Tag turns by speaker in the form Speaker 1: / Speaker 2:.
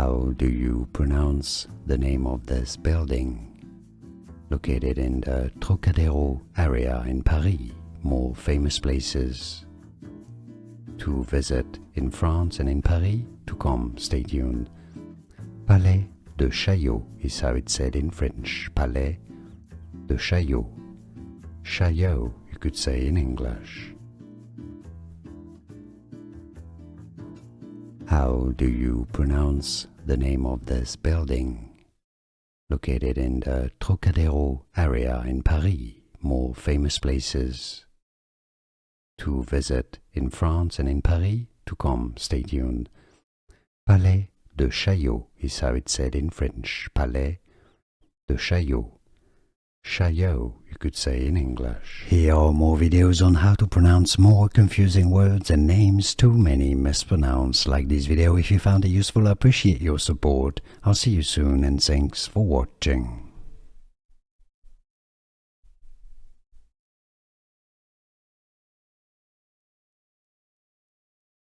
Speaker 1: How do you pronounce the name of this building? Located in the Trocadéro area in Paris, more famous places to visit in France and in Paris to come, stay tuned. Palais de Chaillot is how it's said in French. Palais de Chaillot. Chaillot, you could say in English. How do you pronounce the name of this building? Located in the Trocadéro area in Paris, more famous places to visit in France and in Paris to come, stay tuned. Palais de Chaillot is how it's said in French. Palais de Chaillot. Chaillot, you could say in English. Here are more videos on how to pronounce more confusing words and names too many mispronounced. Like this video if you found it useful. I appreciate your support. I'll see you soon and thanks for watching.